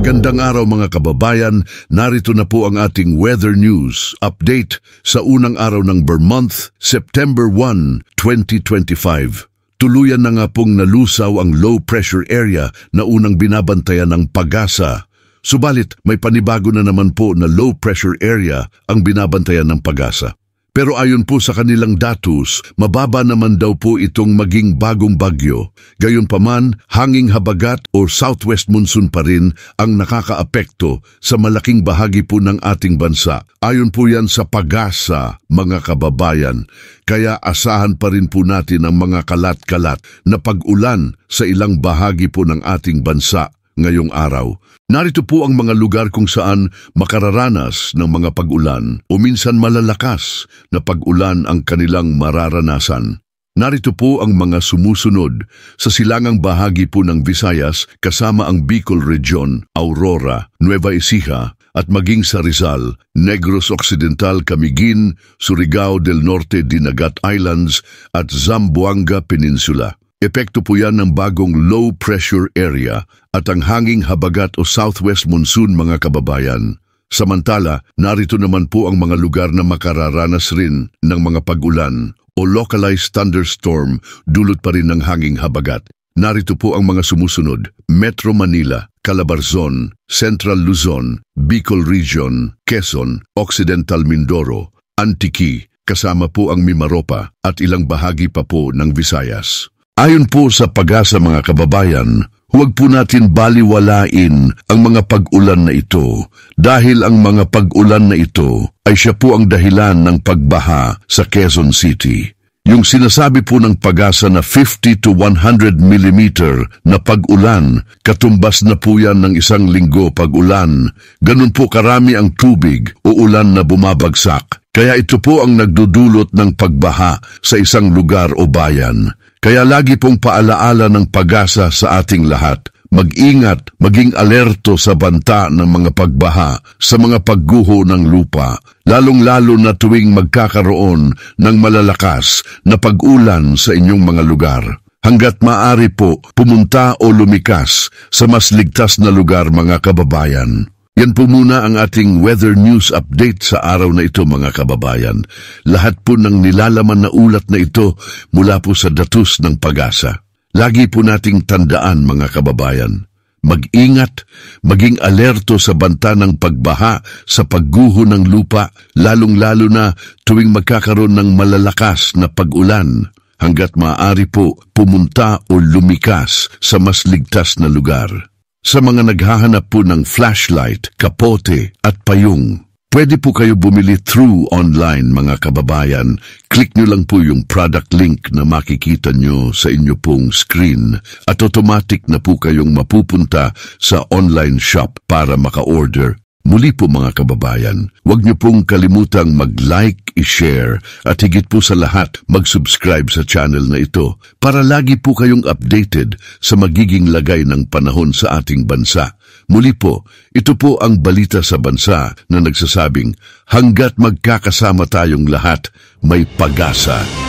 Magandang araw mga kababayan, narito na po ang ating weather news update sa unang araw ng Vermont, September 1, 2025. Tuluyan na nga pong nalusaw ang low pressure area na unang binabantayan ng PAGASA. Subalit may panibago na naman po na low pressure area ang binabantayan ng PAGASA. Pero ayon po sa kanilang datos, mababa naman daw po itong maging bagong bagyo. Gayunpaman, hanging habagat o southwest monsoon pa rin ang nakakaapekto sa malaking bahagi po ng ating bansa. Ayon po yan sa PAGASA, mga kababayan. Kaya asahan pa rin po natin ang mga kalat-kalat na pag-ulan sa ilang bahagi po ng ating bansa ngayong araw. Narito po ang mga lugar kung saan makararanas ng mga pag-ulan o minsan malalakas na pag-ulan ang kanilang mararanasan. Narito po ang mga sumusunod sa silangang bahagi po ng Visayas kasama ang Bicol Region, Aurora, Nueva Ecija at maging sa Rizal, Negros Occidental, Camiguin, Surigao del Norte, Dinagat Islands at Zamboanga Peninsula. Epekto po yan ng bagong low pressure area at ang hanging habagat o southwest monsoon mga kababayan. Samantala, narito naman po ang mga lugar na makararanas rin ng mga pag-ulan o localized thunderstorm dulot pa rin ng hanging habagat. Narito po ang mga sumusunod: Metro Manila, Calabarzon, Central Luzon, Bicol Region, Quezon, Occidental Mindoro, Antique, kasama po ang Mimaropa at ilang bahagi pa po ng Visayas. Ayon po sa PAGASA mga kababayan, huwag po natin baliwalain ang mga pag-ulan na ito dahil ang mga pag-ulan na ito ay siya po ang dahilan ng pagbaha sa Quezon City. Yung sinasabi po ng PAGASA na 50 to 100 millimeter na pag-ulan, katumbas na po yan ng isang linggo pag-ulan. Ganun po karami ang tubig o ulan na bumabagsak. Kaya ito po ang nagdudulot ng pagbaha sa isang lugar o bayan. Kaya lagi pong paalaala ng PAGASA sa ating lahat, mag-ingat, maging alerto sa banta ng mga pagbaha sa mga pagguho ng lupa, lalong-lalo na tuwing magkakaroon ng malalakas na pag-ulan sa inyong mga lugar. Hanggat maaari po, pumunta o lumikas sa mas ligtas na lugar mga kababayan. Yan po muna ang ating weather news update sa araw na ito mga kababayan. Lahat po ng nilalaman na ulat na ito mula po sa datos ng PAGASA. Lagi po nating tandaan mga kababayan. Mag-ingat, maging alerto sa banta ng pagbaha sa pagguho ng lupa, lalong-lalo na tuwing magkakaroon ng malalakas na pag-ulan. Hanggat maaari po, pumunta o lumikas sa mas ligtas na lugar. Sa mga naghahanap po ng flashlight, kapote at payong, pwede po kayo bumili through online mga kababayan. Click nyo lang po yung product link na makikita nyo sa inyo pong screen at automatic na po kayong mapupunta sa online shop para maka-order. Muli po mga kababayan, huwag niyo pong kalimutang mag-like, i-share at higit po sa lahat mag-subscribe sa channel na ito para lagi po kayong updated sa magiging lagay ng panahon sa ating bansa. Muli po, ito po ang balita sa bansa na nagsasabing hanggat magkakasama tayong lahat, may PAGASA.